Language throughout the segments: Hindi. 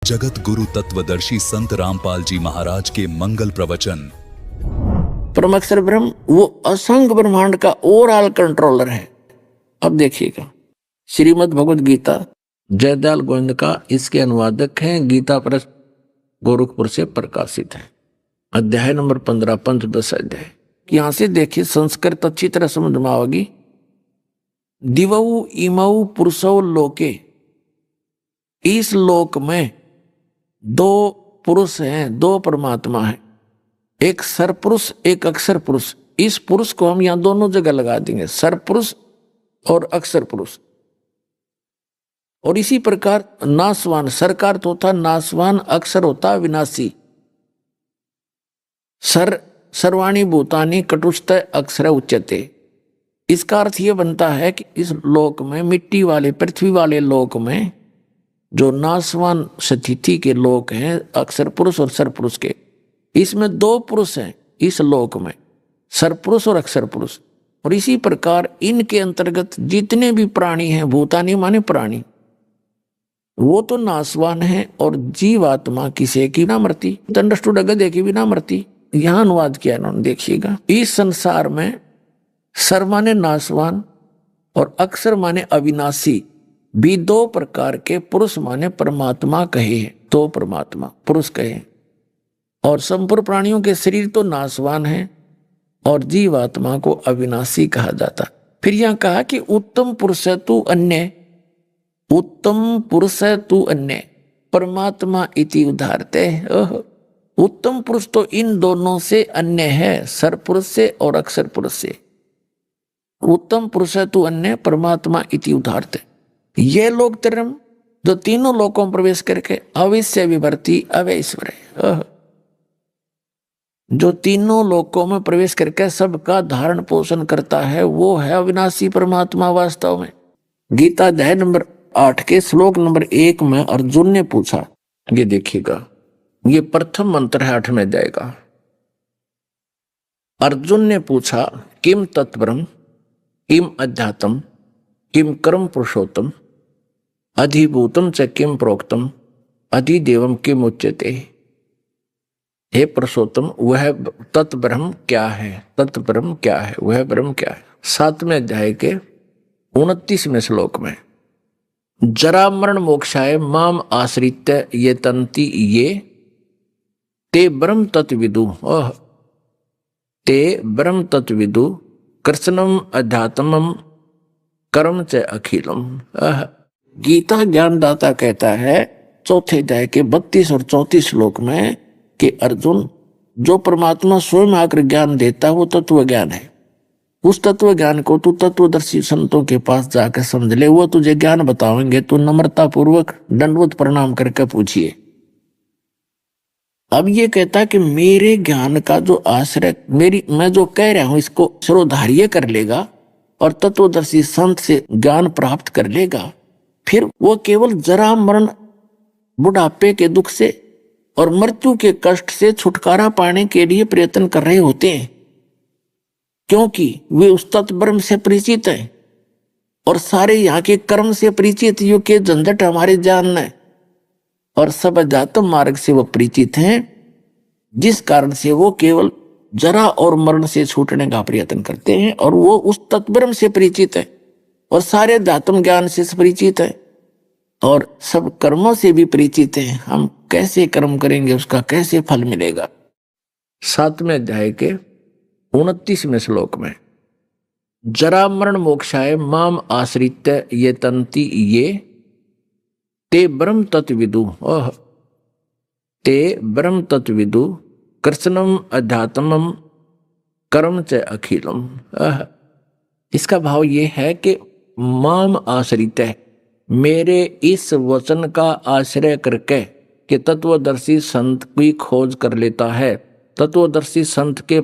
जगत गुरु तत्वदर्शी संत रामपाल जी महाराज के मंगल प्रवचन। परम अक्षर ब्रह्म वो असंख्य ब्रह्मांड का ओवरऑल कंट्रोलर है। अब देखिएगा, श्रीमद् भगवद गीता जयदयाल गोविंद का इसके अनुवादक हैं, गीता प्रेस गोरखपुर से प्रकाशित है। अध्याय नंबर 15 पंचदश अध्याय। यहां से देखिए, संस्कृत अच्छी तरह समझ में आवेगी। दिवऊ इमऊ पुरुषौ लोके, इस लोक में दो पुरुष हैं, दो परमात्मा हैं, एक सरपुरुष एक अक्षर पुरुष। इस पुरुष को हम यहां दोनों जगह लगा देंगे, सरपुरुष और अक्षर पुरुष। और इसी प्रकार नासवान, सरकार तो होता नासवान, अक्षर होता विनाशी। सर्वाणी भूतानि कटुष्ट अक्षर उच्यते। इसका अर्थ यह बनता है कि इस लोक में, मिट्टी वाले पृथ्वी वाले लोक में जो नासवान स्थिति के लोक हैं, अक्षर पुरुष और सरपुरुष के, इसमें दो पुरुष हैं इस लोक में, सरपुरुष और अक्षर पुरुष। और इसी प्रकार इनके अंतर्गत जितने भी प्राणी हैं, भूतानी माने प्राणी, वो तो नासवान है और जीवात्मा किसी की ना मरती। अंडरस्टूड? गधे की भी ना मरती। यहां अनुवाद किया इन्होंने, देखिएगा। इस संसार में सर माने नासवान और अक्षर माने अविनाशी भी दो प्रकार के पुरुष माने परमात्मा कहे हैं। दो परमात्मा पुरुष कहे। और संपूर्ण प्राणियों के शरीर तो नासवान है और जीवात्मा को अविनाशी कहा जाता। फिर यहां कहा कि उत्तम पुरुष है तू अन्य, उत्तम पुरुष है तू अन्य परमात्मा इति उदाहरते। उत्तम पुरुष तो इन दोनों से अन्य है, सरपुरुष से और अक्षर पुरुष से। उत्तम पुरुष है तू अन्य परमात्मा इति उदाहरते। ये लोग तरम जो तीनों लोकों में प्रवेश करके अविश्य विवर्ती अवैश्वर है, जो तीनों लोकों में प्रवेश करके सबका धारण पोषण करता है, वो है अविनाशी परमात्मा वास्तव में। गीता अध्याय नंबर 8 के श्लोक नंबर 1 में अर्जुन ने पूछा, ये देखिएगा, ये प्रथम मंत्र है 8वें अध्याय का। अर्जुन ने पूछा, किम तत्परम किम अध्यात्म किम कर्म पुरुषोत्तम अधिभूतम च किम प्रोक्तम अधिदेवम किम उच्यते। हे पुरुषोत्तम, वह तत्ब्रह्म क्या है? तत्ब्रह्म क्या है? वह ब्रह्म क्या है? 7वें अध्याय के 29वें श्लोक में, जरा मरण मोक्षाय माम आश्रित्य ये तंति ये ते ब्रह्म तत्विदु, ते ब्रह्म तत्विदु कृष्णम अध्यात्मम कर्म च अखिलम। गीता ज्ञानदाता कहता है 4थे अध्याय के 32 और 34 श्लोक में कि अर्जुन, जो परमात्मा स्वयं आकर ज्ञान देता है वो तत्व ज्ञान है। उस तत्व ज्ञान को तू तत्वदर्शी संतों के पास जाकर समझ ले, वो तुझे ज्ञान बतावेंगे। तू नम्रता पूर्वक दंडवत प्रणाम करके पूछिए। अब ये कहता कि मेरे ज्ञान का जो आश्रय, मैं जो कह रहा हूं इसको सर्वधार्य कर लेगा और तत्वदर्शी संत से ज्ञान प्राप्त कर लेगा, फिर वो केवल जरा मरण बुढ़ापे के दुख से और मृत्यु के कष्ट से छुटकारा पाने के लिए प्रयत्न कर रहे होते हैं, क्योंकि वे उस तत्ब्रह्म से परिचित हैं और सारे यहाँ के कर्म से परिचित, युग के झंझट हमारे जान है और सब अध्यात्म मार्ग से वो परिचित हैं, जिस कारण से वो केवल जरा और मरण से छूटने का प्रयत्न करते हैं। और वो उस तत्ब्रह्म से परिचित है और सारे अध्यात्म ज्ञान से परिचित है और सब कर्मों से भी परिचित है। हम कैसे कर्म करेंगे, उसका कैसे फल मिलेगा। 7वें अध्याय के 29वें श्लोक में, जरा मरण मोक्षाय माम आश्रित्य ये तंति ये ते ब्रह्म तत्विदु, ते ब्रह्म तत्विदु कृष्णम अध्यात्मम कर्म च अखिलम। इसका भाव ये है कि माम आश्रित है, मेरे इस वचन का आश्रय करके कि तत्वदर्शी संत की खोज कर लेता है। तत्वदर्शी संत के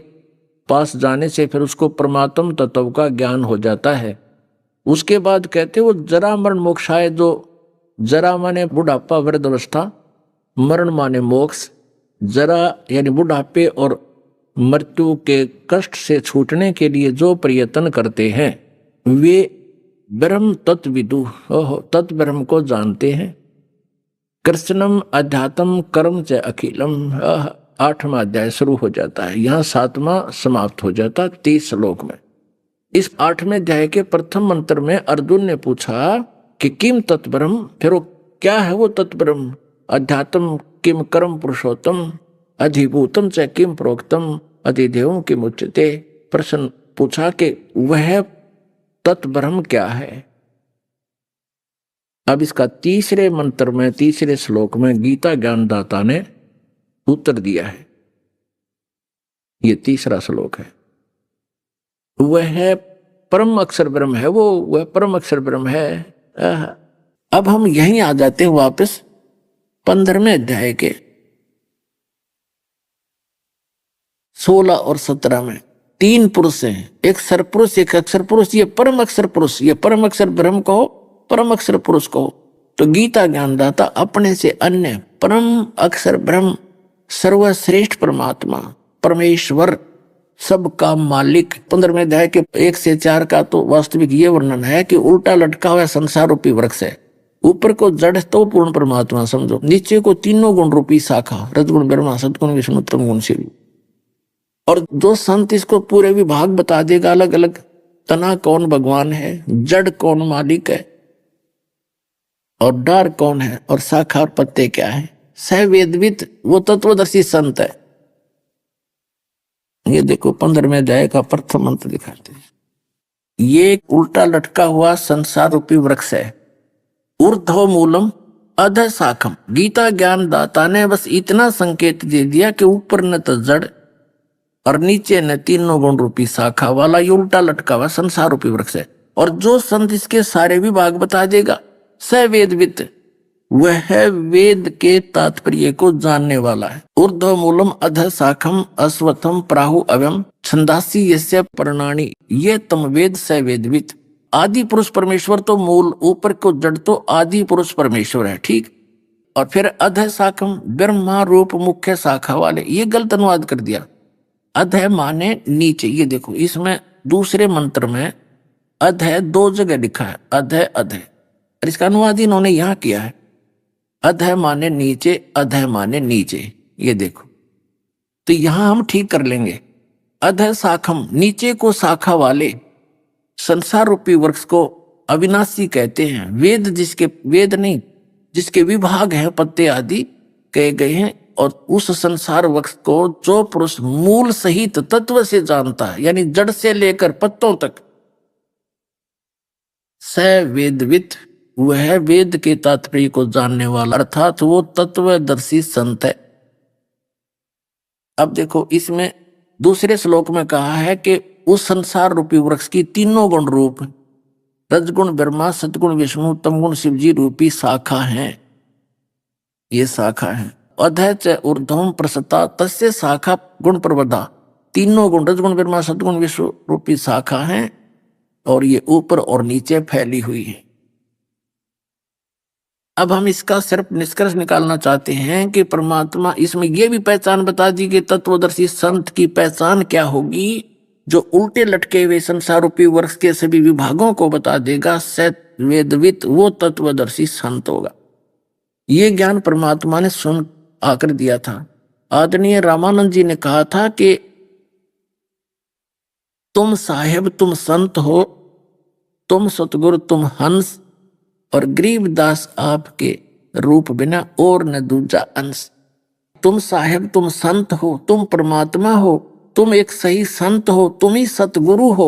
पास जाने से फिर उसको परमात्म तत्व का ज्ञान हो जाता है। उसके बाद कहते वो जरा मरण मोक्षाय, जो जरा माने बुढ़ापा वृद्धावस्था, मरण माने मोक्ष, जरा यानी बुढ़ापे और मृत्यु के कष्ट से छूटने के लिए जो प्रयत्न करते हैं वे ब्रह्म तत्विदु, तत्ब्रह्म को जानते हैं। कृष्णम अध्यात्म कर्म च अखिलम। 8वां अध्याय शुरू हो जाता है, यहाँ 7वां समाप्त हो जाता 30 श्लोक में। इस 8वें अध्याय के प्रथम मंत्र में अर्जुन ने पूछा कि किम तत्ब्रह्म, फिर वो क्या है वो तत्ब्रह्म। अध्यात्म किम कर्म पुरुषोत्तम, अधिभूतम च किम प्रोक्तम, अधिदेवम किम उच्यते। प्रश्न पूछा कि वह तत्ब्रह्म क्या है। अब इसका तीसरे मंत्र में, तीसरे श्लोक में गीता ज्ञानदाता ने उत्तर दिया है। ये तीसरा श्लोक है। वह परम अक्षर ब्रह्म है, वह परम अक्षर ब्रह्म है। अब हम यहीं आ जाते हैं वापस 15वें अध्याय के 16 और 17 में। 3 पुरुष हैं, एक सरपुरुष एक अक्षर पुरुष। ये परम अक्षर पुरुष, ये परम अक्षर ब्रह्म कहो, परम अक्षर पुरुष कहो। तो गीता ज्ञानदाता अपने से अन्य परम अक्षर ब्रह्म, सर्वश्रेष्ठ परमात्मा, परमेश्वर, सबका मालिक। 15वें अध्याय के 1 से 4 का तो वास्तविक ये वर्णन है कि उल्टा लटका हुआ संसार रूपी वृक्ष है। ऊपर को जड़ तो पूर्ण परमात्मा समझो, नीचे को तीनों गुण रूपी शाखा, रजगुण ब्रह्मा, सदगुण विष्णु, तमगुण शिव। और जो संत इसको पूरे विभाग बता देगा अलग अलग, तना कौन भगवान है, जड़ कौन मालिक है, और डार कौन है, और शाखा और पत्ते क्या है, सवेदवित वो तत्वदर्शी संत है। ये देखो 15वें अध्याय का प्रथम मंत्र दिखाते हैं। ये उल्टा लटका हुआ संसार रूपी वृक्ष है। ऊर्ध्व मूलम अधः शाखम। गीता ज्ञान दाता ने बस इतना संकेत दे दिया कि ऊपर न तो जड़ और नीचे न तीनों गुण रूपी शाखा वाला ये उल्टा लटका हुआ संसार रूपी वृक्ष है। और जो संत इसके सारे विभाग बता देगा, सवेदवित, वह वेद के तात्पर्य को जानने वाला है। ऊर्ध्व मूलम अधः शाखम अश्वत्थम प्राहु अव्यम छंदासी यस्य पर्णानि ये तम वेद सवेदवित। आदि पुरुष परमेश्वर तो मूल, ऊपर को जड़ तो आदि पुरुष परमेश्वर है, ठीक। और फिर अधः शाखम ब्रह्मा रूप मुख्य शाखा वाले, ये गलत अनुवाद कर दिया। अधः माने नीचे। ये देखो इसमें दूसरे मंत्र में अधः 2 जगह लिखा है, अधः अधः, और इसका अनुवाद इन्होंने यहां किया है। अधः माने नीचे, अधः माने नीचे। ये देखो तो यहां हम ठीक कर लेंगे। अधः शाखम, नीचे को शाखा वाले संसार रूपी वृक्ष को अविनाशी कहते हैं। वेद जिसके, वेद नहीं, जिसके विभाग हैं, पत्ते आदि कहे गए हैं। और उस संसार वृक्ष को जो पुरुष मूल सहित तत्व से जानता है, यानी जड़ से लेकर पत्तों तक, सवेदवित, वह वेद के तात्पर्य को जानने वाला, अर्थात वो तत्वदर्शी संत है। अब देखो इसमें दूसरे श्लोक में कहा है कि उस संसार रूपी वृक्ष की तीनों गुण रूप, रजगुण ब्रह्मा, सतगुण विष्णु, तमगुण शिवजी रूपी शाखा है। ये शाखा है। अधः च ऊर्ध्वम प्रसता तस्य शाखा गुण प्रबधा। तीनों गुण, रजगुण ब्रह्मा, सतगुण विष्णु रूपी शाखा है, और ये ऊपर और नीचे फैली हुई है। अब हम इसका सिर्फ निष्कर्ष निकालना चाहते हैं कि परमात्मा, इसमें यह भी पहचान बता दी कि तत्वदर्शी संत की पहचान क्या होगी, जो उल्टे लटके हुए संसार रूपी वृक्ष के सभी विभागों को बता देगा। सवेदवित, वो तत्वदर्शी संत होगा। ये ज्ञान परमात्मा ने सुन आकर दिया था। आदरणीय रामानंद जी ने कहा था कि तुम साहेब, तुम संत हो, तुम सतगुरु, तुम हंस, और गरीबदास आपके रूप बिना और न दूजा अंश। तुम साहेब, तुम संत हो, तुम परमात्मा हो, तुम एक सही संत हो, तुम ही सतगुरु हो,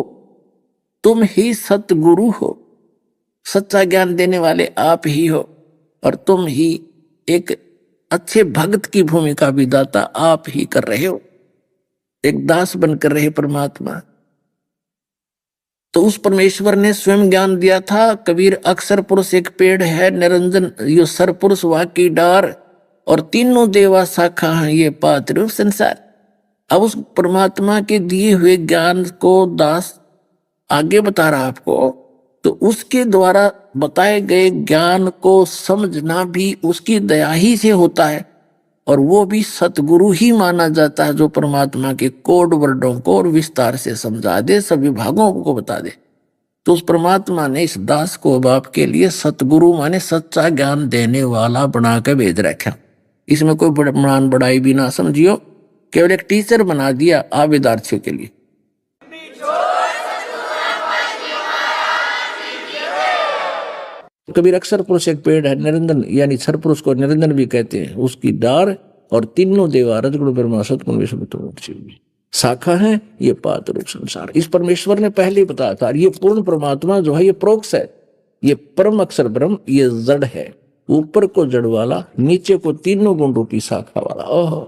तुम ही सतगुरु हो, सच्चा ज्ञान देने वाले आप ही हो, और तुम ही एक अच्छे भक्त की भूमिका भी दाता आप ही कर रहे हो, एक दास बनकर रहे परमात्मा। तो उस परमेश्वर ने स्वयं ज्ञान दिया था। कबीर अक्षर पुरुष एक पेड़ है, निरंजन यो सर पुरुष वाकी डार, और तीनों देवा शाखा हैं ये पात्र संसार। अब उस परमात्मा के दिए हुए ज्ञान को दास आगे बता रहा आपको, तो उसके द्वारा बताए गए ज्ञान को समझना भी उसकी दया ही से होता है, और वो भी सतगुरु ही माना जाता है, जो परमात्मा के कोड वर्डों को और विस्तार से समझा दे, सभी भागों को बता दे। तो उस परमात्मा ने इस दास को अब आपके लिए सतगुरु माने सच्चा ज्ञान देने वाला बना के भेज रखा। इसमें कोई बड़ान बड़ाई भी ना समझियो, केवल एक टीचर बना दिया आप विद्यार्थियों के लिए। कबीर अक्षर पुरुष एक पेड़ है निरंजन, यानी क्षर पुरुष को निरंजन भी कहते हैं, उसकी डार और तीनों देवा रजगुण ब्रह्मा सतगुण विष्णु शाखा है, ये पात रूप संसार। इस परमेश्वर ने पहले ही बताया था, ये पूर्ण परमात्मा जो है ये प्रोक्ष है, ये परम अक्षर ब्रह्म, ये जड़ है, ऊपर को जड़ वाला, नीचे को तीनों गुण रूपी शाखा वाला। ओह,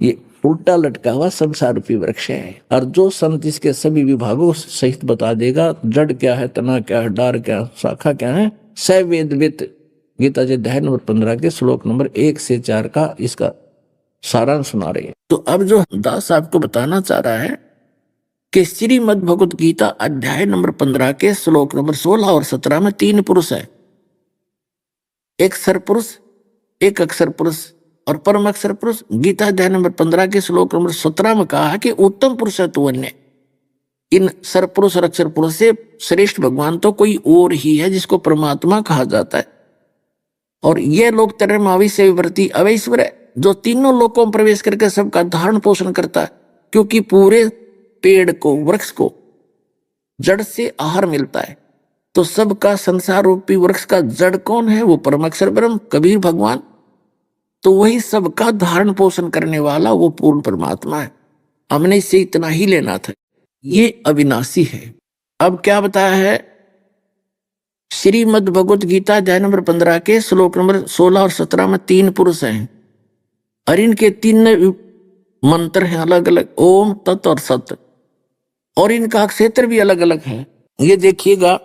ये उल्टा लटका हुआ संसार रूपी वृक्ष है। और जो संत इसके सभी विभागों सहित बता देगा, जड़ क्या है, तना क्या है, डार क्या, शाखा क्या है, सवेदवित गीता जी अध्याय नंबर 15 के श्लोक नंबर 1 से 4 का इसका सारांश सुना रहे हैं। तो अब जो दास आपको बताना चाह रहा है कि श्रीमद् भगवत गीता अध्याय नंबर 15 के श्लोक नंबर 16 और 17 में 3 पुरुष है, एक सर पुरुष, एक अक्षर पुरुष और परम अक्षर पुरुष। गीता अध्याय नंबर 15 के श्लोक नंबर 17 में कहा कि उत्तम पुरुष है तू अन्य। इन सर पुरुष और अक्षर पुरुष से श्रेष्ठ भगवान तो कोई और ही है जिसको परमात्मा कहा जाता है। और ये लोग तरमावी से विवर्ती अवैश्वर है, जो तीनों लोकों में प्रवेश करके सबका धारण पोषण करता है, क्योंकि पूरे पेड़ को, वृक्ष को जड़ से आहार मिलता है। तो सबका संसार रूपी वृक्ष का जड़ कौन है? वो परम अक्षर ब्रह्म कबीर भगवान। तो वही सबका धारण पोषण करने वाला वो पूर्ण परमात्मा है। हमने इससे इतना ही लेना था, ये अविनाशी है। अब क्या बताया है? श्रीमद् भगवत गीता अध्याय नंबर 15 के श्लोक नंबर 16 और 17 में 3 पुरुष हैं और इनके 3 मंत्र हैं अलग अलग, ओम, तत् और सत, और इनका क्षेत्र भी अलग अलग है। ये देखिएगा,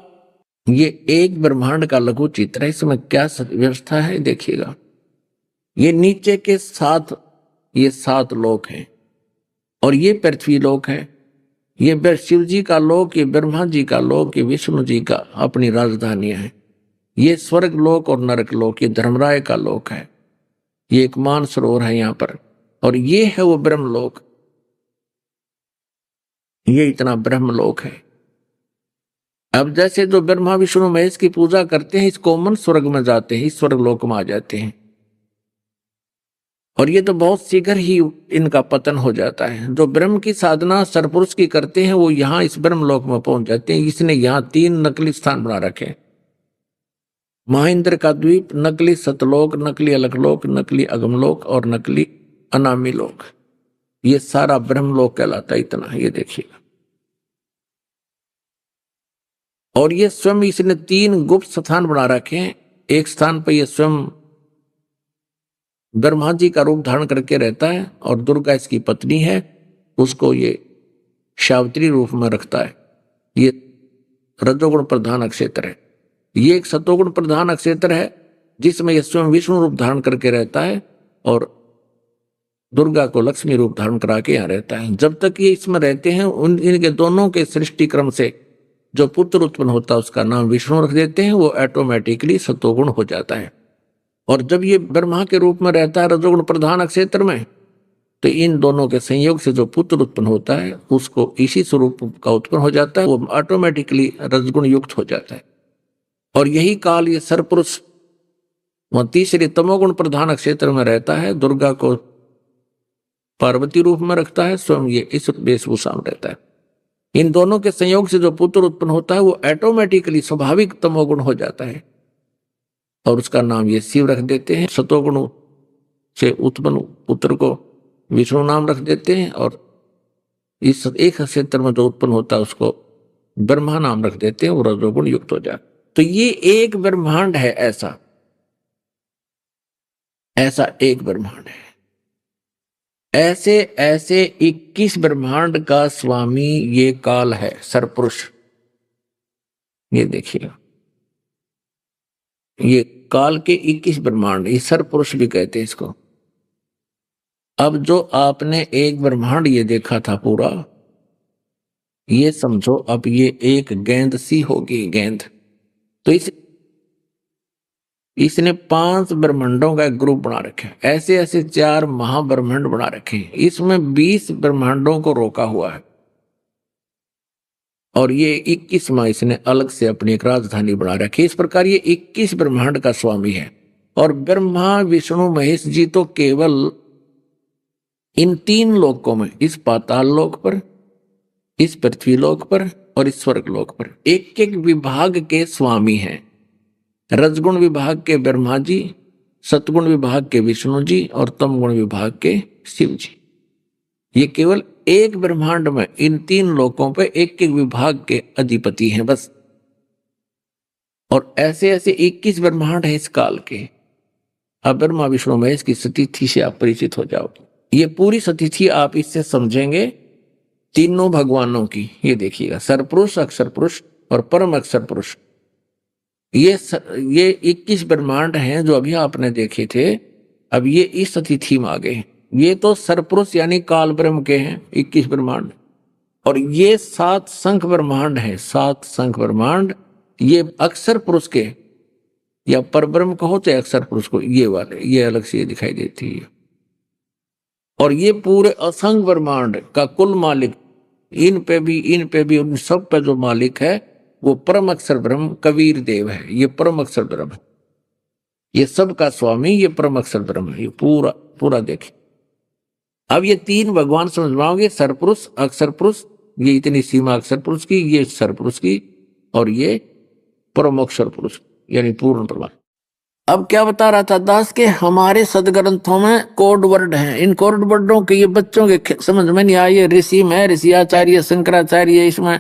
ये एक ब्रह्मांड का लघु चित्र है। इसमें क्या व्यवस्था है देखिएगा। ये नीचे के 7 लोक हैं और ये पृथ्वी लोक है, ये शिव जी का लोक, ये ब्रह्मा जी का लोक, ये विष्णु जी का अपनी राजधानियां है। ये स्वर्ग लोक और नरक लोक, ये धर्मराय का लोक है, ये एक मान सरोवर है यहाँ पर, और ये है वो ब्रह्म लोक, ये इतना ब्रह्म लोक है। अब जैसे जो ब्रह्मा विष्णु महेश की पूजा करते हैं, इस कोमन स्वर्ग में जाते हैं, इस स्वर्ग लोक में आ जाते हैं, और ये तो बहुत शीघ्र ही इनका पतन हो जाता है। जो ब्रह्म की साधना सरपुरुष की करते हैं वो यहाँ इस ब्रह्म लोक में पहुंच जाते हैं। इसने यहाँ 3 नकली स्थान बना रखे, महेंद्र का द्वीप, नकली सतलोक, नकली अलकलोक, नकली अगमलोक और नकली अनामी लोक। ये सारा ब्रह्म लोक कहलाता है। इतना ये देखिएगा। और ये स्वयं इसने 3 गुप्त स्थान बना रखे हैं। एक स्थान पर यह स्वयं ब्रह्मा जी का रूप धारण करके रहता है और दुर्गा इसकी पत्नी है, उसको ये शावत्री रूप में रखता है। ये रजोगुण प्रधान अक्षेत्र है। ये एक सतोगुण प्रधान अक्षेत्र है जिसमें यह स्वयं विष्णु रूप धारण करके रहता है और दुर्गा को लक्ष्मी रूप धारण करा के यहाँ रहता है। जब तक ये इसमें रहते हैं, इनके दोनों के सृष्टि क्रम से जो पुत्र उत्पन्न होता है उसका नाम विष्णु रख देते हैं, वो ऑटोमेटिकली सतोगुण हो जाता है। और जब ये ब्रह्मा के रूप में रहता है रजोगुण प्रधान क्षेत्र में, तो इन दोनों के संयोग से जो पुत्र उत्पन्न होता है उसको इसी स्वरूप का उत्पन्न हो जाता है, वो ऑटोमेटिकली रजगुण युक्त हो जाता है। और यही काल ये सरपुरुष वह तीसरे तमोगुण प्रधान क्षेत्र में रहता है, दुर्गा को पार्वती रूप में रखता है, स्वयं ये इस वेशभूषा में रहता है। इन दोनों के संयोग से जो पुत्र उत्पन्न होता है वो ऑटोमेटिकली स्वाभाविक तमोगुण हो जाता है और उसका नाम ये शिव रख देते हैं। सतोगुण से उत्पन्न पुत्र को विष्णु नाम रख देते हैं और इस एक क्षेत्र में जो उत्पन्न होता है उसको ब्रह्मा नाम रख देते हैं, वो रजोगुण युक्त हो जाए। तो ये एक ब्रह्मांड है, ऐसा एक ब्रह्मांड है। ऐसे 21 ब्रह्मांड का स्वामी ये काल है, सरपुरुष। ये देखिए, ये काल के 21 ब्रह्मांड, ये सरपुरुष भी कहते हैं इसको। अब जो आपने एक ब्रह्मांड ये देखा था पूरा, ये समझो अब ये एक गेंद सी होगी, गेंद। तो इसने 5 ब्रह्मांडों का एक ग्रुप बना रखे, ऐसे 4 महाब्रह्मांड बना रखे। इसमें 20 ब्रह्मांडों को रोका हुआ है और ये 21वां इसने अलग से अपनी एक राजधानी बना रखी। इस प्रकार ये 21 ब्रह्मांड का स्वामी है। और ब्रह्मा विष्णु महेश जी तो केवल इन 3 लोकों में, इस पाताल लोक पर, इस पृथ्वी लोक पर और इस स्वर्ग लोक पर एक एक विभाग के स्वामी हैं। रजगुण विभाग के ब्रह्मा जी, सतगुण विभाग के विष्णु जी और तमगुण विभाग के शिव जी। ये केवल एक ब्रह्मांड में इन 3 लोकों पर एक एक विभाग के अधिपति हैं बस। और ऐसे ऐसे 21 ब्रह्मांड है इस काल के। अब ब्रह्मा विष्णु महेश की सतिथि से आप परिचित हो जाओगे। ये पूरी सतिथि आप इससे समझेंगे तीनों भगवानों की। ये देखिएगा, सरपुरुष, अक्षर पुरुष और परम अक्षर पुरुष। ये 21 ब्रह्मांड हैं जो अभी आपने देखे थे। अब ये इस सतिथि में आ गए। ये तो सरपुरुष यानी काल ब्रह्म के हैं 21 ब्रह्मांड। और ये 7 शंख ब्रह्मांड हैं, 7 शंख ब्रह्मांड ये अक्षर पुरुष के, या परब्रह्म कहो चाहे अक्षर पुरुष को, ये वाले ये अलग से दिखाई देती है। और ये पूरे असंख्य ब्रह्मांड का कुल मालिक, इन पे भी उन सब पे जो मालिक है वो परम अक्षर ब्रह्म कबीर देव है। ये परम अक्षर ब्रह्म है, ये सब का स्वामी ये परम अक्षर ब्रह्म है। ये पूरा पूरा देखें। अब ये 3 भगवान समझ पाओगे, सरपुरुष, अक्षर पुरुष, ये इतनी सीमा अक्षर पुरुष की, ये सरपुरुष की, और ये परम अक्षर पुरुष यानी पूर्ण परमात्मा। अब क्या बता रहा था दास के हमारे सदग्रंथों में कोड वर्ड हैं। इन कोड वर्डों के ये बच्चों के समझ में नहीं आए। ऋषि में ऋषि आचार्य शंकराचार्य इसमें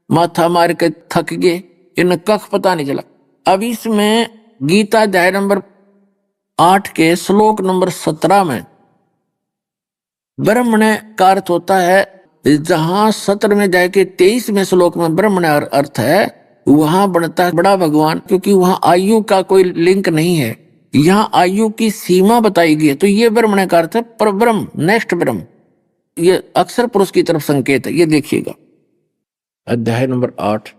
माथा मार के थक गए, इन कख पता नहीं चला। अब इसमें गीता अध्याय नंबर 8 के श्लोक नंबर 17 में ब्रह्मण्य का अर्थ होता है, जहां 17 में जाके 23वें श्लोक में ब्रह्मण्य अर्थ है, वहां बनता है बड़ा भगवान, क्योंकि वहां आयु का कोई लिंक नहीं है। यहाँ आयु की सीमा बताई गई है। तो ये ब्रह्मण्य का अर्थ है पर ब्रह्म, नेक्स्ट ब्रह्म। ये अक्षर पुरुष की तरफ संकेत है। ये देखिएगा अध्याय नंबर 8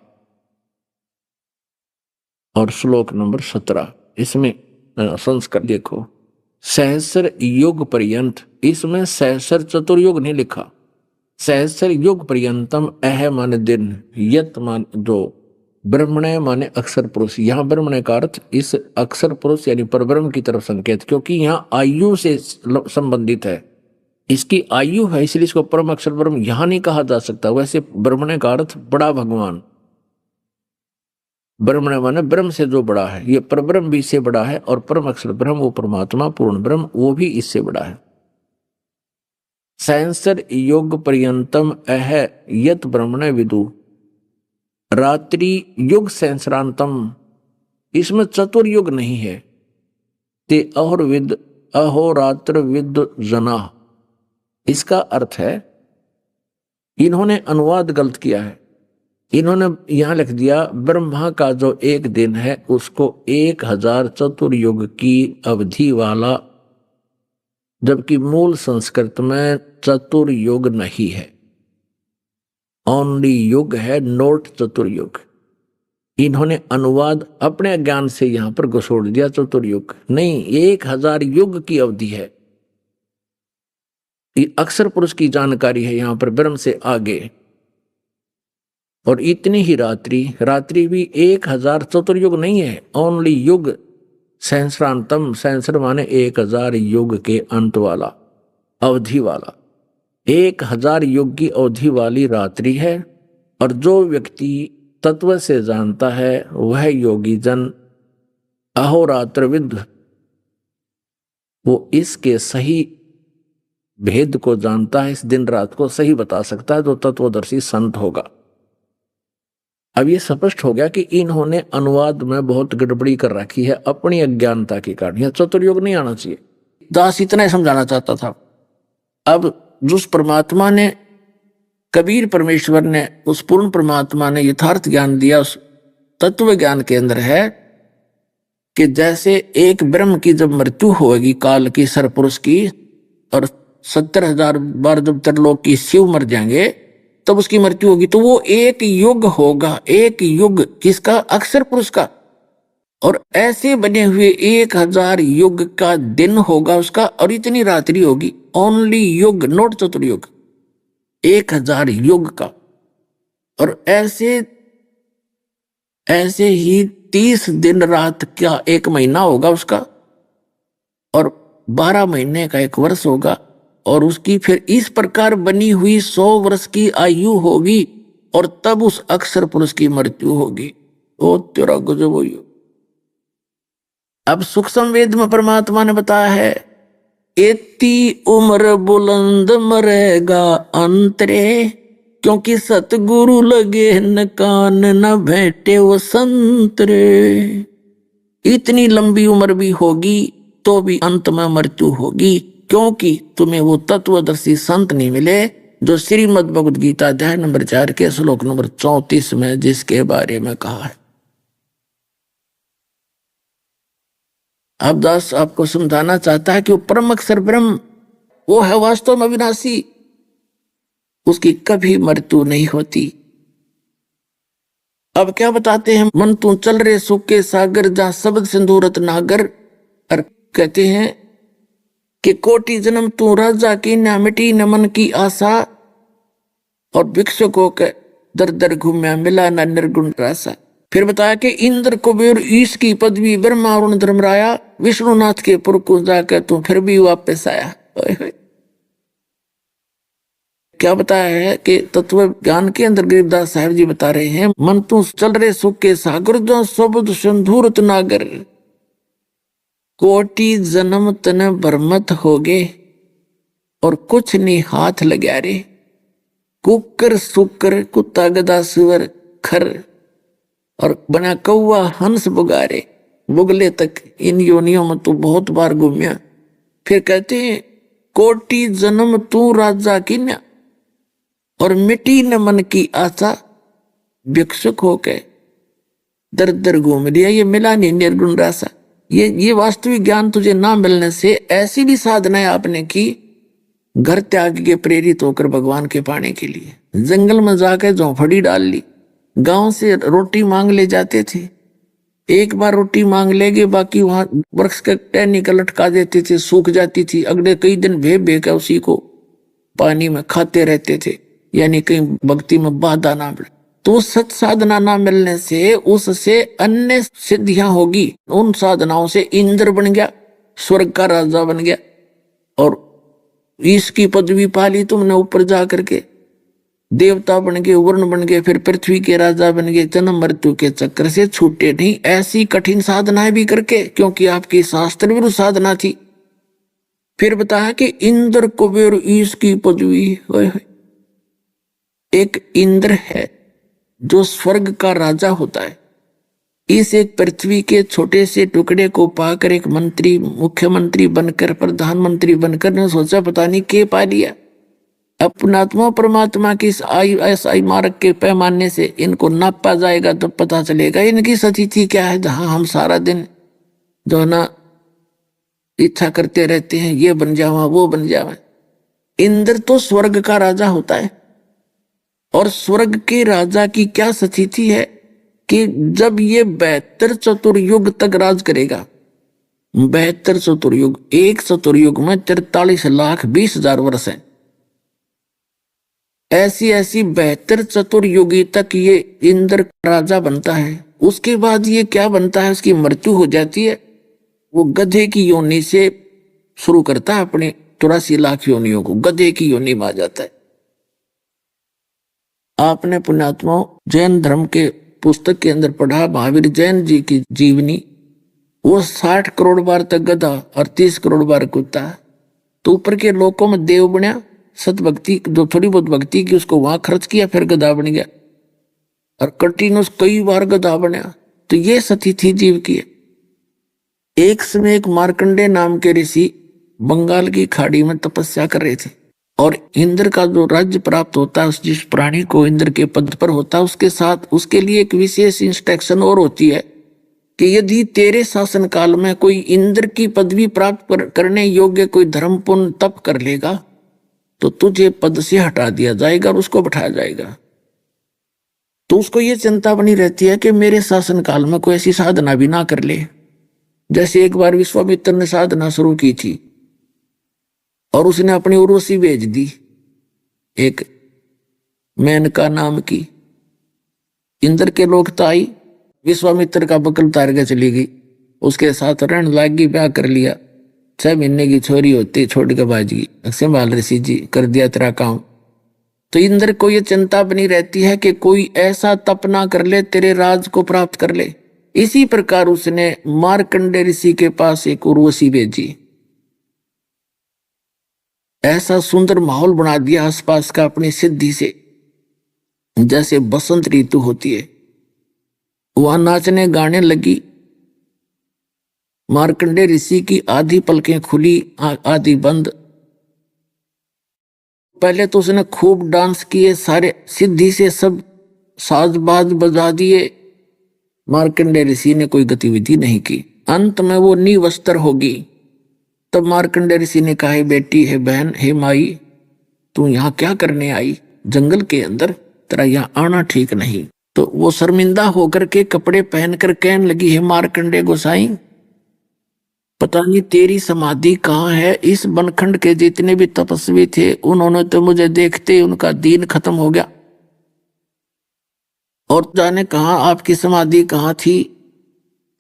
और श्लोक नंबर 17। इसमें संस्कार देखो, सहस्र युग पर्यंत, इसमें सहस्र चतुर्युग नहीं लिखा, सहस्र युग पर्यंतम अह मान दिन, यत मान दो, ब्रह्मण्य माने अक्षर पुरुष। यहाँ ब्रह्मण्य का अर्थ इस अक्षर पुरुष यानी परब्रह्म की तरफ संकेत, क्योंकि यहाँ आयु से संबंधित है, इसकी आयु है, इसलिए इसको परम अक्षर ब्रह्म यहाँ नहीं कहा जा सकता। वैसे ब्रह्मण्य का अर्थ बड़ा भगवान, ब्रह्मण्य माने ब्रह्म से जो बड़ा है, ये परब्रह्म भी इससे बड़ा है, और परम अक्षर ब्रह्म वो परमात्मा पूर्ण ब्रह्म वो भी इससे बड़ा है। सहस्र युग पर्यंतम अह यत ब्रह्मण्य विदु, रात्रि युग सहस्रांतम, इसमें चतुर्युग नहीं है। ते अहोर्विद अहोरात्र विद जना, इसका अर्थ है, इन्होंने अनुवाद गलत किया है। इन्होंने यहां लिख दिया ब्रह्मा का जो एक दिन है उसको 1000 चतुर्युग की अवधि वाला, जबकि मूल संस्कृत में चतुर्युग नहीं है, ओनली युग है, नोट चतुर्युग। इन्होंने अनुवाद अपने ज्ञान से यहां पर घुसोड़ दिया, चतुर्युग नहीं, 1000 युग की अवधि है। ये अक्षर पुरुष की जानकारी है यहां पर ब्रह्म से आगे। और इतनी ही रात्रि भी 1000 चतुर्युग नहीं है, ओनली युग सहस्रांतम, सहस्र माने 1000 युग के अंत वाला, अवधि वाला, 1000 युग की अवधि वाली रात्रि है। और जो व्यक्ति तत्व से जानता है वह योगी जन अहोरात्रविद, वो इसके सही भेद को जानता है, इस दिन रात को सही बता सकता है, जो तत्वदर्शी संत होगा। अब ये स्पष्ट हो गया कि इन्होंने अनुवाद में बहुत गड़बड़ी कर रखी है अपनी अज्ञानता के कारण। यह चतुर्युग नहीं आना चाहिए। दास इतना ही समझाना चाहता था। अब जिस परमात्मा ने, कबीर परमेश्वर ने, उस पूर्ण परमात्मा ने यथार्थ ज्ञान दिया, उस तत्व ज्ञान के अंदर है कि जैसे एक ब्रह्म की जब मृत्यु होगी काल की, सरपुरुष की, और 70,000 बार जब त्रिलोक की शिव मर जाएंगे तब उसकी मृत्यु होगी, तो वो एक युग होगा, एक युग किसका, अक्षर पुरुष का। और ऐसे बने हुए 1000 युग का दिन होगा उसका, और इतनी रात्रि होगी, ओनली युग, नोट चतुर्युग, 1000 युग का। और ऐसे ऐसे ही 30 दिन रात का एक महीना होगा उसका, और 12 महीने का एक वर्ष होगा, और उसकी फिर इस प्रकार बनी हुई 100 वर्ष की आयु होगी, और तब उस अक्षर पुरुष की मृत्यु होगी। ओ तेरा गजब हो। अब सूक्ष्म वेद में परमात्मा ने बताया है, एती उम्र बुलंद मरेगा अंतरे, क्योंकि सतगुरु लगे न कान न भेंटे वो संतरे। इतनी लंबी उम्र भी होगी तो भी अंत में मृत्यु होगी, क्योंकि तुम्हें वो तत्वदर्शी संत नहीं मिले जो श्रीमद् भगवद गीता अध्याय नंबर 4 के श्लोक नंबर 34 में जिसके बारे में कहा है। अब दास आपको समझाना चाहता है कि वो परम अक्षर ब्रह्म वो है वास्तव में अविनाशी, उसकी कभी मृत्यु नहीं होती। अब क्या बताते हैं, मन तू चल रे सुख के सागर जहां शब्द सिंधुरत नागर। और कहते हैं कि कोटि जन्म तू राजा की न मिटी न मन की आशा, और भिक्षुकों के दर दर घूमया मिला न निर्गुण रासा। फिर बताया कि इंद्र कुबेर ईश की पदवी ब्रह्मा अरुण धर्मराया, विष्णुनाथ के पुर को जाकर तू फिर भी वापस आया। क्या बताया है कि तत्व ज्ञान के अंदर गरीबदास साहब जी बता रहे हैं, मन तू चल रहे सुख के सागर जो शब्द सिंधुरत नागर, कोटि जन्म तन बरमत हो गए और कुछ नहीं हाथ लग्या रे। कुकर सुकर कुत्ता गधा सुअर खर, और बना कौआ हंस बुगारे, बुगले तक इन योनियों में तो बहुत बार घूमया। फिर कहते हैं कोटि जन्म तू राजा की न, और मिटी न मन की आशा, भिक्षुक होके दर दर घूम लिया, ये मिला नहीं निर्गुण रासा। ये वास्तविक ज्ञान तुझे ना मिलने से ऐसी भी साधनाएं आपने की, घर त्याग के प्रेरित होकर भगवान के पाने के लिए जंगल में जाकर झोंपड़ी डाल ली, गांव से रोटी मांग ले जाते थे, एक बार रोटी मांग लेंगे बाकी वहां वृक्ष के टहनी का लटका देते थे, सूख जाती थी, अगले कई दिन भे भे कर उसी को पानी में खाते रहते थे, यानी कहीं भक्ति में बाधा ना मिले। तो सच साधना ना मिलने से उससे अन्य सिद्धियां होगी, उन साधनाओं से इंद्र बन गया, स्वर्ग का राजा बन गया, और इसकी पदवी पाली तुमने ऊपर जा करके, देवता बन गए, वर्ण बन गए, फिर पृथ्वी के राजा बन गए, जन्म मृत्यु के चक्कर से छूटे नहीं, ऐसी कठिन साधनाएं भी करके, क्योंकि आपकी शास्त्र विरुद्ध साधना थी। फिर बताया कि इंद्र कुबेर ईश की पदवी, एक इंद्र है जो स्वर्ग का राजा होता है, इस एक पृथ्वी के छोटे से टुकड़े को पाकर एक मंत्री, मुख्यमंत्री बनकर, प्रधानमंत्री बनकर ने सोचा पता नहीं के पा लिया। अपनात्मा परमात्मा की ऐसा मार्ग के पैमाने से इनको नापा जाएगा तो पता चलेगा इनकी स्थिति क्या है, जहां हम सारा दिन जो ना इच्छा करते रहते हैं, ये बन जावा वो बन जावा। इंद्र तो स्वर्ग का राजा होता है, और स्वर्ग के राजा की क्या स्थिति है कि जब ये 72 चतुर्युग तक राज करेगा, 72 चतुर्युग, एक चतुर्युग में 43,20,000 वर्ष है, ऐसी 72 चतुर्युगी तक ये इंद्र राजा बनता है। उसके बाद ये क्या बनता है, उसकी मृत्यु हो जाती है, वो गधे की योनि से शुरू करता है अपने 83 लाख योनियों को, गधे की योनि में आ जाता है। आपने पुण्यात्माओं जैन धर्म के पुस्तक के अंदर पढ़ा, महावीर जैन जी की जीवनी, वो 60 करोड़ बार तक गधा और 30 करोड़ बार कुत्ता, तो ऊपर के लोकों में देव बना, सतभक्ति जो थोड़ी बहुत भक्ति की उसको वहां खर्च किया, फिर गधा बन गया, और कंटिन्यूस कई बार गधा बना। तो ये स्थिति जीव की है। एक समय एक मार्कंडे नाम के ऋषि बंगाल की खाड़ी में तपस्या कर रहे थे, और इंद्र का जो राज्य प्राप्त होता है, जिस प्राणी को इंद्र के पद पर होता है, उसके साथ उसके लिए एक विशेष इंस्ट्रक्शन और होती है कि यदि तेरे शासन काल में कोई इंद्र की पदवी प्राप्त करने योग्य कोई धर्म पुण्य तप कर लेगा तो तुझे पद से हटा दिया जाएगा और उसको बैठाया जाएगा। तो उसको ये चिंता बनी रहती है कि मेरे शासन काल में कोई ऐसी साधना भी ना कर ले। जैसे एक बार विश्वामित्र ने साधना शुरू की थी और उसने अपनी उर्वशी भेज दी, एक मेनका नाम की, इंद्र के लोग तो आई, विश्वामित्र का बकल उतार के चली गई, उसके साथ रण लागी, ब्याह कर लिया। 6 महीने की छोरी होती छोड़ के बाजी, संभाल ऋषि जी कर दिया तेरा काम। तो इंद्र को ये चिंता बनी रहती है कि कोई ऐसा तप ना कर ले तेरे राज को प्राप्त कर ले। इसी प्रकार उसने मार्कंडे ऋषि के पास एक उर्वशी भेजी, ऐसा सुंदर माहौल बना दिया आसपास का अपनी सिद्धि से, जैसे बसंत ऋतु होती है। वहां नाचने गाने लगी। मार्कंडे ऋषि की आधी पलकें खुली, आधी बंद। पहले तो उसने खूब डांस किए, सारे सिद्धि से सब साज बाज बजा दिए। मार्कंडे ऋषि ने कोई गतिविधि नहीं की। अंत में वो निवस्त्र होगी। तब मार्कंडे ऋषि ने कहा, बेटी है, बहन है, माई, तू यहाँ क्या करने आई जंगल के अंदर, तेरा यहाँ आना ठीक नहीं। तो वो शर्मिंदा होकर के कपड़े पहनकर कहने लगी, है मार्कंडे गोसाई, पता नहीं तेरी समाधि कहाँ है। इस बनखंड के जितने भी तपस्वी थे उन्होंने तो मुझे देखते ही उनका दीन खत्म हो गया, और जाने कहाँ आपकी समाधि कहाँ थी।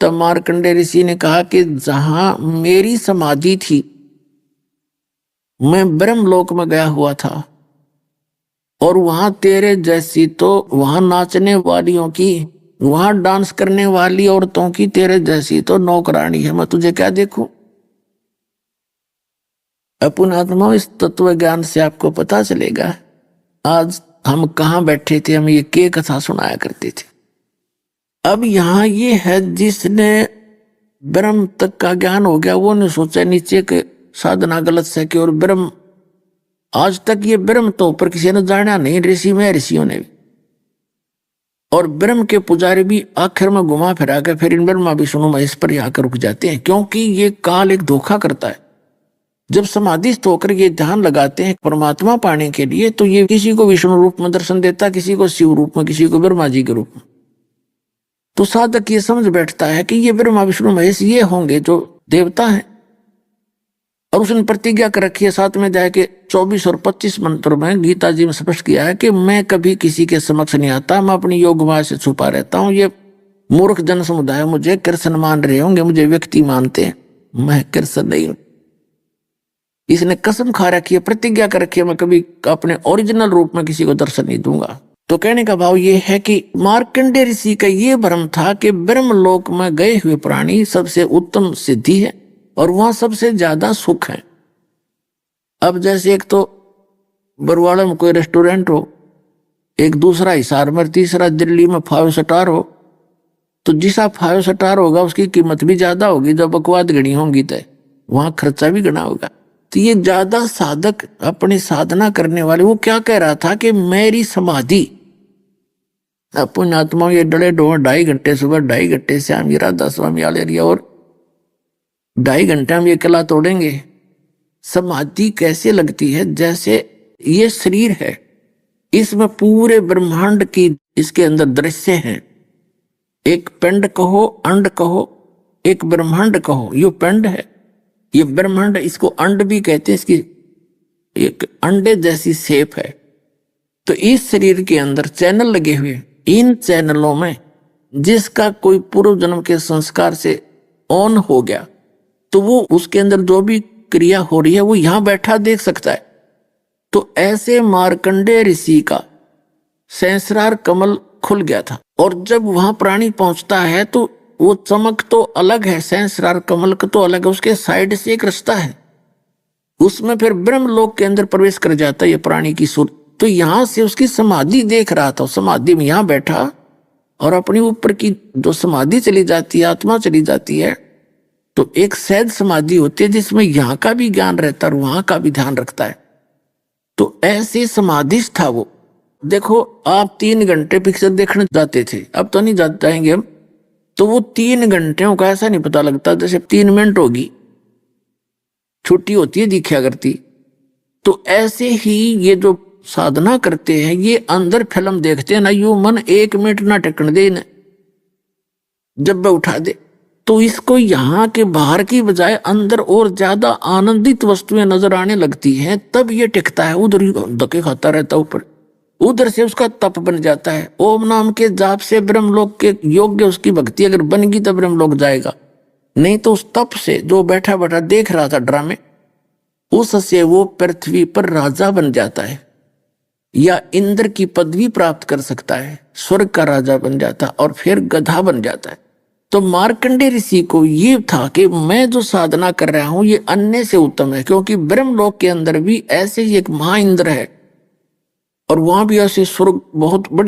तब मार्कंडे ऋषि ने कहा कि जहां मेरी समाधि थी मैं ब्रह्मलोक में गया हुआ था, और वहां तेरे जैसी तो वहां नाचने वालियों की, वहां डांस करने वाली औरतों की तेरे जैसी तो नौकरानी है, मैं तुझे क्या देखूं। अपन आत्मा, इस तत्व ज्ञान से आपको पता चलेगा आज हम कहाँ बैठे थे, हम ये के कथा सुनाया करते थे। अब यहाँ ये है जिसने ब्रह्म तक का ज्ञान हो गया, वो ने सोचा नीचे के साधना गलत से कि, और ब्रह्म आज तक ये ब्रह्म तो ऊपर किसी ने जाना नहीं, ऋषि में ऋषियों ने भी, और ब्रह्म के पुजारी भी आखिर में घुमा फिरा के फिर इन ब्रह्मा विष्णु महेश पर ही आकर रुक जाते हैं, क्योंकि ये काल एक धोखा करता है। जब समाधिस्थ होकर ये ध्यान लगाते हैं परमात्मा पाने के लिए, तो ये किसी को विष्णु रूप में दर्शन देता, किसी को शिव रूप में, किसी को ब्रह्मा जी के रूप में। तो साधक ये समझ बैठता है कि ये ब्रह्मा विष्णु महेश ये होंगे जो देवता हैं, और उसने प्रतिज्ञा कर रखी है 7वें अध्याय के 24 और 25 मंत्र में गीता जी में स्पष्ट किया है कि मैं कभी किसी के समक्ष नहीं आता, मैं अपनी योग माया से छुपा रहता हूं। ये मूर्ख जन समुदाय मुझे कृष्ण मान रहे होंगे, मुझे व्यक्ति मानते हैं, मैं कृष्ण नहीं हूं। इसने कसम खा रखी है, प्रतिज्ञा कर रखी है, मैं कभी अपने ओरिजिनल रूप में किसी को दर्शन नहीं दूंगा। तो कहने का भाव ये है कि मार्कंडे ऋषि का ये भ्रम था कि ब्रह्मलोक में गए हुए प्राणी सबसे उत्तम सिद्धि है और वहां सबसे ज्यादा सुख है। अब जैसे एक तो बरवाड़ा में कोई रेस्टोरेंट हो, एक दूसरा हिसार में, तीसरा दिल्ली में 5 स्टार हो, तो जिसा 5 स्टार होगा उसकी कीमत भी ज्यादा होगी, जब बकवाद गणी होंगी तो वहां खर्चा भी गना होगा। तो ये ज्यादा साधक अपनी साधना करने वाले, वो क्या कह रहा था कि मेरी समाधि पुण्यात्मा ये डले डो 2.5 घंटे सुबह, 2.5 घंटे शाम, ये राधा स्वामी आले रिया, और 2.5 घंटे हम ये कला तोड़ेंगे। समाधि कैसे लगती है, जैसे ये शरीर है, इसमें पूरे ब्रह्मांड की इसके अंदर दृश्य हैं। एक पिंड कहो, अंड कहो, एक ब्रह्मांड कहो, ये पिंड है, ये ब्रह्मांड, इसको अंड भी कहते हैं, इसकी एक अंडे जैसी शेप है। तो इस शरीर के अंदर चैनल लगे हुए, इन चैनलों में जिसका कोई पूर्व जन्म के संस्कार से ऑन हो गया, तो वो उसके अंदर जो भी क्रिया हो रही है वो यहां बैठा देख सकता है। तो ऐसे मार्कंडे ऋषि का सहस्रार कमल खुल गया था, और जब वहां प्राणी पहुंचता है तो वो चमक तो अलग है, सहस्रार कमल का तो अलग है, उसके साइड से एक रास्ता है, उसमें फिर ब्रह्मलोक के अंदर प्रवेश कर जाता है ये प्राणी की सुर। तो यहां से उसकी समाधि देख रहा था, समाधि में यहां बैठा और अपनी ऊपर की जो समाधि चली जाती है, आत्मा चली जाती है, तो एक सहज समाधि होती है जिसमें यहाँ का भी ज्ञान रहता है और वहां का भी ध्यान रखता है। तो ऐसे समाधिस्थ था वो। देखो आप 3 घंटे पिक्चर देखने जाते थे, अब तो नहीं जाएंगे हम, तो वो 3 घंटे का ऐसा नहीं पता लगता, जैसे 3 मिनट होगी, छुट्टी होती है दिखा करती। तो ऐसे ही ये जो साधना करते हैं, ये अंदर फिल्म देखते हैं ना, यू मन 1 मिनट ना टिकन दे न, जब वह उठा दे, तो इसको यहाँ के बाहर की बजाय अंदर और ज्यादा आनंदित वस्तुएं नजर आने लगती हैं, तब ये टिकता है, उधर ही धक्के खाता रहता ऊपर। उधर से उसका तप बन जाता है। ओम नाम के जाप से ब्रह्मलोक के योग्य उसकी भक्ति अगर बनेगी तो ब्रह्मलोक जाएगा, नहीं तो उस तप से जो बैठा बैठा देख रहा था ड्रामे, उससे वो पृथ्वी पर राजा बन जाता है या इंद्र की पदवी प्राप्त कर सकता है, स्वर्ग का राजा बन जाता और फिर गधा बन जाता है। तो मार्कंडेय ऋषि को ये था कि मैं जो साधना कर रहा हूं ये अन्य से उत्तम है, क्योंकि ब्रह्मलोक के अंदर भी ऐसे ही एक महा इंद्र है और वहां भी ऐसे स्वर्ग बहुत बड़े